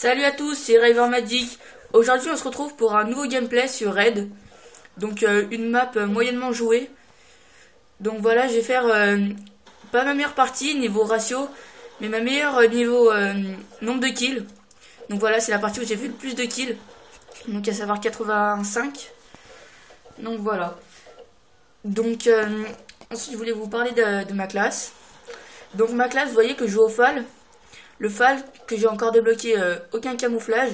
Salut à tous, c'est River Magic. Aujourd'hui on se retrouve pour un nouveau gameplay sur Raid. Donc une map moyennement jouée. Donc voilà, je vais faire pas ma meilleure partie niveau ratio, mais ma meilleure niveau nombre de kills. Donc voilà, c'est la partie où j'ai fait le plus de kills. Donc à savoir 85. Donc voilà. Donc ensuite je voulais vous parler de ma classe. Donc ma classe, vous voyez que je joue au FAL. Le FAL que j'ai encore débloqué, aucun camouflage.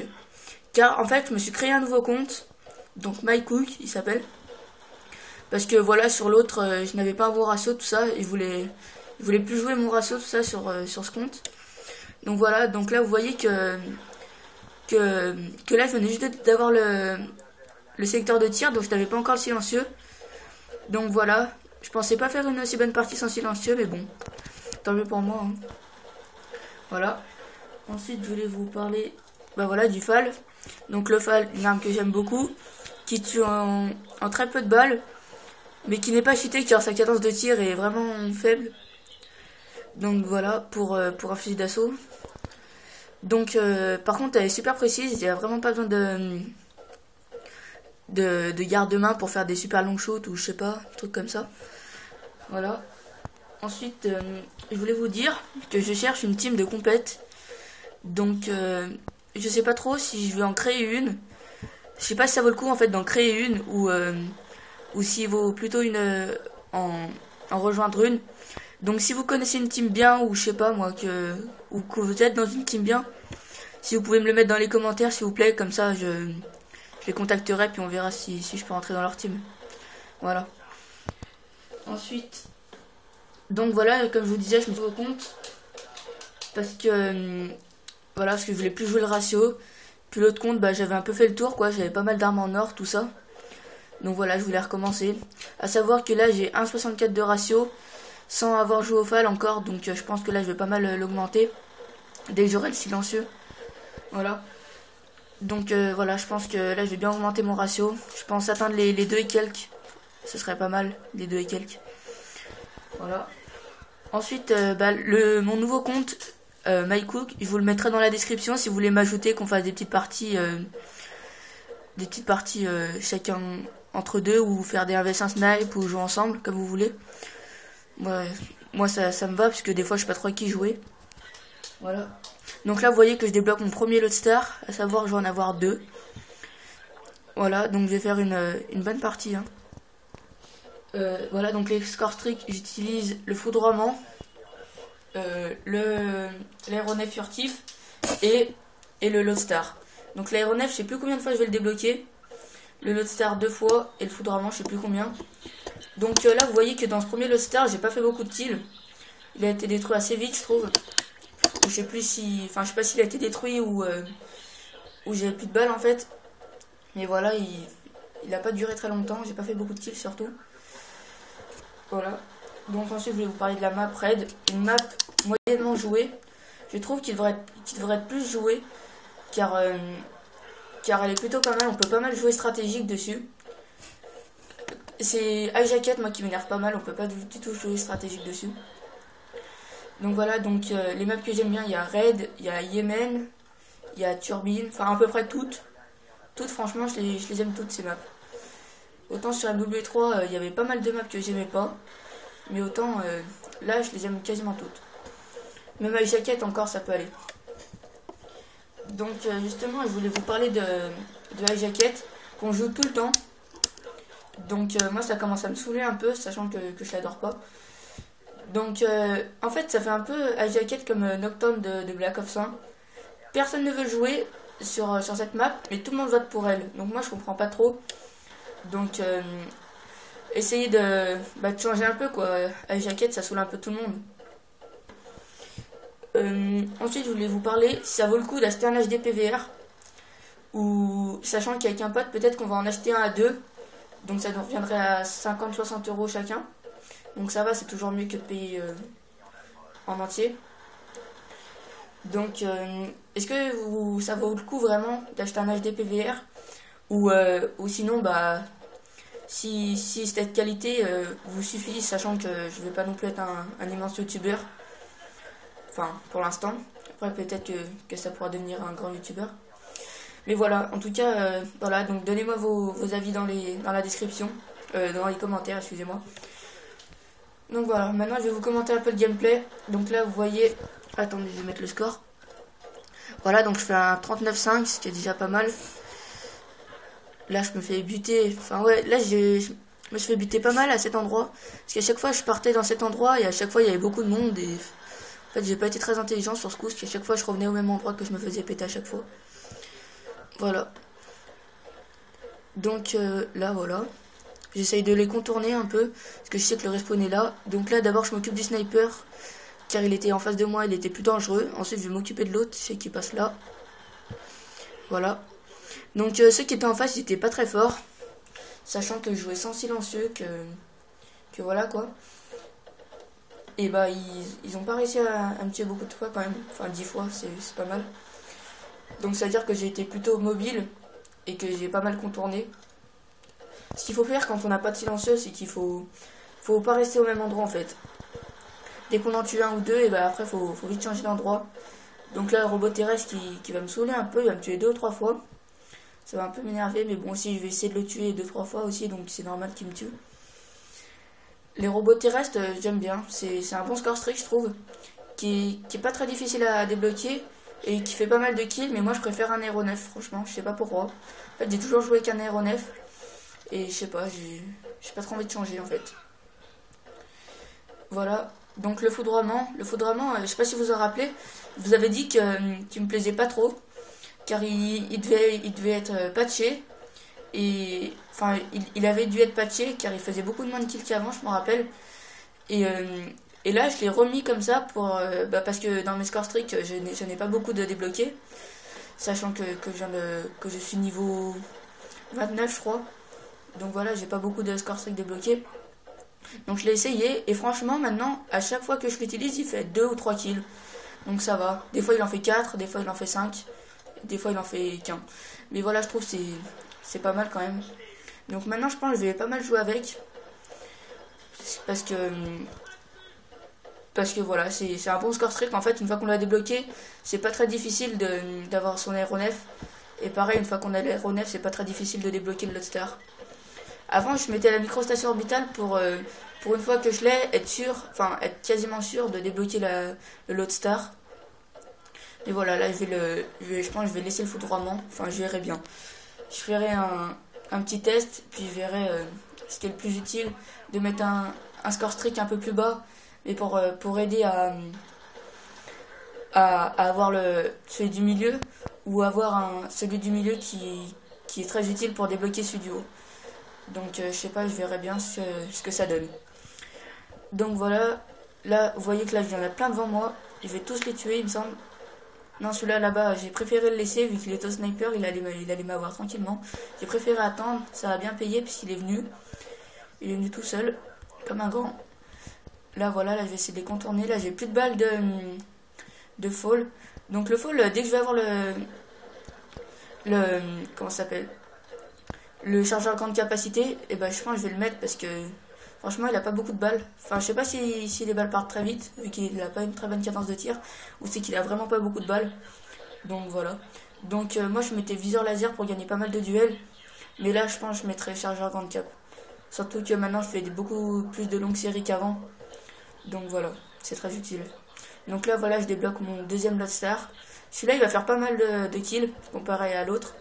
Car en fait je me suis créé un nouveau compte. Donc MyCook il s'appelle. Parce que voilà, sur l'autre je n'avais pas un bon ratio, tout ça. Et je voulais plus jouer mon ratio, tout ça sur ce compte. Donc voilà, donc là vous voyez que là je venais juste d'avoir le secteur de tir. Donc je n'avais pas encore le silencieux. Donc voilà, je pensais pas faire une aussi bonne partie sans silencieux. Mais bon, tant mieux pour moi hein. Voilà. Ensuite, je voulais vous parler voilà, du FAL. Donc le FAL, une arme que j'aime beaucoup, qui tue en très peu de balles, mais qui n'est pas cheaté car sa cadence de tir est vraiment faible. Donc voilà, pour un fusil d'assaut. Donc par contre, elle est super précise, il n'y a vraiment pas besoin de garde-main pour faire des super long shots ou je sais pas, un truc comme ça. Voilà. Ensuite, je voulais vous dire que je cherche une team de compète. Donc, je sais pas trop si je vais en créer une. Je sais pas si ça vaut le coup en fait d'en créer une ou s'il vaut plutôt en rejoindre une. Donc, si vous connaissez une team bien ou je sais pas moi ou que vous êtes dans une team bien, si vous pouvez me le mettre dans les commentaires s'il vous plaît, comme ça je les contacterai puis on verra si je peux rentrer dans leur team. Voilà. Ensuite. Donc voilà, comme je vous disais, je me suis rendu compte parce que voilà, parce que je voulais plus jouer le ratio. Puis l'autre compte, j'avais un peu fait le tour quoi, j'avais pas mal d'armes en or, tout ça. Donc voilà, je voulais recommencer. À savoir que là j'ai 1,64 de ratio sans avoir joué au FAL encore, donc je pense que là je vais pas mal l'augmenter dès que j'aurai le silencieux. Voilà. Donc voilà, je pense que là je vais bien augmenter mon ratio. Je pense atteindre les 2 et quelques. Ce serait pas mal, les 2 et quelques. Voilà. Ensuite, mon nouveau compte, MyCook, je vous le mettrai dans la description si vous voulez m'ajouter, qu'on fasse des petites parties chacun entre deux, ou faire des 1v1 snipe, ou jouer ensemble, comme vous voulez. Ouais, moi ça me va, parce que des fois je sais pas trop à qui jouer. Voilà. Donc là, vous voyez que je débloque mon premier loadstar, à savoir que je vais en avoir 2. Voilà, donc je vais faire une bonne partie hein. Voilà, donc les score streaks, j'utilise le foudroiement, l'aéronef furtif et le loadstar. Donc l'aéronef, je sais plus combien de fois je vais le débloquer. Le loadstar 2 fois et le foudroiement, je sais plus combien. Donc là, vous voyez que dans ce premier loadstar, j'ai pas fait beaucoup de kills. Il a été détruit assez vite, je trouve. Je sais plus si, enfin, je sais pas s'il a été détruit ou j'avais plus de balles en fait. Mais voilà, il a pas duré très longtemps. J'ai pas fait beaucoup de kills surtout. Voilà. Donc ensuite je voulais vous parler de la map Raid, une map moyennement jouée. Je trouve qu'il devrait être plus jouée car elle est plutôt pas mal, on peut pas mal jouer stratégique dessus. C'est High Jacket moi qui m'énerve pas mal, on peut pas du tout jouer stratégique dessus. Donc voilà, donc les maps que j'aime bien, il y a Raid, il y a Yémen, il y a Turbine, enfin à peu près toutes. Toutes franchement je les aime toutes ces maps. Autant sur MW3, il y avait pas mal de maps que j'aimais pas. Mais autant, là, je les aime quasiment toutes. Même avec jaquette, encore, ça peut aller. Donc, justement, je voulais vous parler de la jaquette qu'on joue tout le temps. Donc, moi, ça commence à me saouler un peu, sachant que je l'adore pas. Donc, en fait, ça fait un peu à jaquette comme Nocturne de Black Ops 1. Personne ne veut jouer sur cette map, mais tout le monde vote pour elle. Donc, moi, je comprends pas trop. Donc, essayez de changer un peu quoi. Avec jaquette, ça saoule un peu tout le monde. Ensuite, je voulais vous parler si ça vaut le coup d'acheter un HD PVR. Ou sachant qu'avec un pote, peut-être qu'on va en acheter un à 2. Donc, ça nous reviendrait à 50-60 € chacun. Donc, ça va, c'est toujours mieux que de payer en entier. Donc, est-ce que ça vaut le coup vraiment d'acheter un HD PVR ou sinon, si cette qualité vous suffit, sachant que je vais pas non plus être un immense youtubeur, enfin pour l'instant, Après, peut-être que ça pourra devenir un grand youtubeur. Mais voilà, en tout cas, voilà, donc donnez-moi vos avis dans la description, dans les commentaires, excusez-moi. Donc voilà, maintenant je vais vous commenter un peu le gameplay. Donc là, vous voyez, attendez, je vais mettre le score. Voilà, donc je fais un 39,5, ce qui est déjà pas mal. Là, je me fais buter, enfin ouais, là, je me suis fait buter pas mal à cet endroit. Parce qu'à chaque fois, je partais dans cet endroit et à chaque fois, il y avait beaucoup de monde. Et en fait, j'ai pas été très intelligent sur ce coup, parce qu'à chaque fois, je revenais au même endroit que je me faisais péter à chaque fois. Voilà. Donc là, voilà. J'essaye de les contourner un peu, parce que je sais que le respawn est là. Donc là, d'abord, je m'occupe du sniper, car il était en face de moi, il était plus dangereux. Ensuite, je vais m'occuper de l'autre, c'est qui passe là. Voilà. Donc ceux qui étaient en face, ils étaient pas très forts, sachant que je jouais sans silencieux, que voilà quoi. Et bah, ils ont pas réussi à me tuer beaucoup de fois quand même. Enfin, 10 fois, c'est pas mal. Donc ça veut dire que j'ai été plutôt mobile, et que j'ai pas mal contourné. Ce qu'il faut faire quand on n'a pas de silencieux, c'est qu'il faut pas rester au même endroit en fait. Dès qu'on en tue un ou deux, et bah après faut vite changer d'endroit. Donc là, le robot terrestre qui va me saouler un peu, il va me tuer 2 ou 3 fois. Ça va un peu m'énerver, mais bon, aussi je vais essayer de le tuer 2-3 fois aussi, donc c'est normal qu'il me tue. Les robots terrestres, j'aime bien. C'est un bon score streak, je trouve, qui est pas très difficile à débloquer et qui fait pas mal de kills, mais moi je préfère un aéronef, franchement, je sais pas pourquoi. En fait, j'ai toujours joué qu'un aéronef. Et je sais pas, j'ai pas trop envie de changer en fait. Voilà, donc le foudroiement, je sais pas si vous en rappelez, vous avez dit qu'il me plaisait pas trop, car il devait être patché, et enfin il avait dû être patché car il faisait beaucoup de moins de kills qu'avant, je me rappelle. Et là je l'ai remis comme ça parce que dans mes scores streak je n'ai pas beaucoup de débloqués, sachant que je suis niveau 29 je crois. Donc voilà, j'ai pas beaucoup de score streak débloqués. Donc je l'ai essayé et franchement maintenant, à chaque fois que je l'utilise, il fait 2 ou 3 kills. Donc ça va. Des fois il en fait 4, des fois il en fait 5, des fois il en fait qu'un. Mais voilà, je trouve que c'est pas mal quand même. Donc maintenant je pense que je vais pas mal jouer avec. Parce que voilà, c'est un bon score streak. En fait, une fois qu'on l'a débloqué, c'est pas très difficile d'avoir son aéronef. Et pareil, une fois qu'on a l'aéronef, c'est pas très difficile de débloquer le Loadstar. Avant, je mettais la microstation orbitale pour une fois que je l'ai, être quasiment sûr de débloquer le Loadstar. Et voilà, là, je pense que je vais laisser le foudroiement. Enfin, je verrai bien. Je ferai un petit test, puis je verrai ce qui est le plus utile, de mettre un score streak un peu plus bas, mais pour aider à avoir celui du milieu, ou avoir celui du milieu qui est très utile pour débloquer celui du haut. Donc je sais pas, je verrai bien ce que ça donne. Donc voilà, là vous voyez que là il y en a plein devant moi, je vais tous les tuer il me semble. Non, celui-là là-bas, j'ai préféré le laisser vu qu'il est au sniper, il allait m'avoir tranquillement. J'ai préféré attendre, ça a bien payé puisqu'il est venu. Il est venu tout seul, comme un grand. Là voilà, là je vais essayer de les contourner, là j'ai plus de balles de fall. Donc le fall, dès que je vais avoir comment ça s'appelle, le chargeur à grande capacité, et ben je pense que je vais le mettre parce que franchement il a pas beaucoup de balles. Enfin je sais pas si les balles partent très vite vu qu'il a pas une très bonne cadence de tir, ou c'est qu'il a vraiment pas beaucoup de balles. Donc voilà. Donc moi je mettais viseur laser pour gagner pas mal de duels, mais là je pense que je mettrai chargeur à grande cap. Surtout que maintenant je fais beaucoup plus de longues séries qu'avant. Donc voilà, c'est très utile. Donc là voilà, je débloque mon deuxième Loadstar. Celui-là il va faire pas mal de kills comparé à l'autre.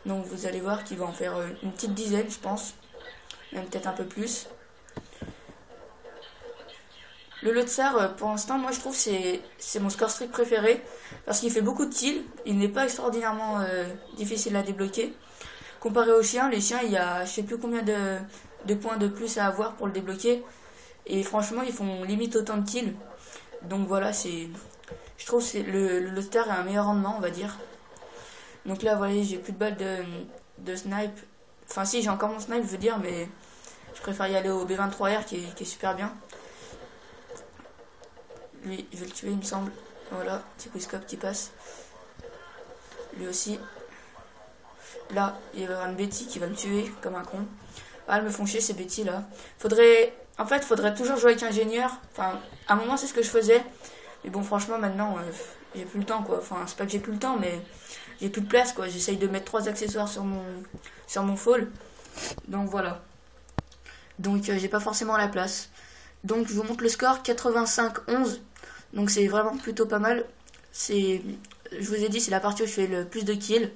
Donc vous allez voir qu'il va en faire une petite dizaine je pense. Même peut-être un peu plus. Le Loadstar pour l'instant moi je trouve c'est mon score streak préféré. Parce qu'il fait beaucoup de kills. Il n'est pas extraordinairement difficile à débloquer. Comparé aux chiens, les chiens il y a je sais plus combien de points de plus à avoir pour le débloquer. Et franchement ils font limite autant de kills. Donc voilà, je trouve que le Loadstar a un meilleur rendement on va dire. Donc là, vous voyez, j'ai plus de balles de snipe. Enfin, si, j'ai encore mon snipe, je veux dire, mais je préfère y aller au B23R qui est super bien. Lui, je vais le tuer, il me semble. Voilà, petit quickscope qui passe. Lui aussi. Là, il va y avoir une Betty qui va me tuer comme un con. Ah, elles me font chier ces Betty là. Faudrait toujours jouer avec ingénieur. Enfin, à un moment, c'est ce que je faisais. Mais bon, franchement, maintenant, j'ai plus le temps, quoi. Enfin, c'est pas que j'ai plus le temps, mais j'ai plus de place, quoi. J'essaye de mettre 3 accessoires sur mon fall. Donc voilà. Donc j'ai pas forcément la place. Donc je vous montre le score, 85-11. Donc c'est vraiment plutôt pas mal. Je vous ai dit, c'est la partie où je fais le plus de kills.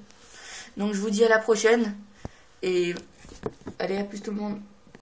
Donc je vous dis à la prochaine. Et allez, à plus tout le monde.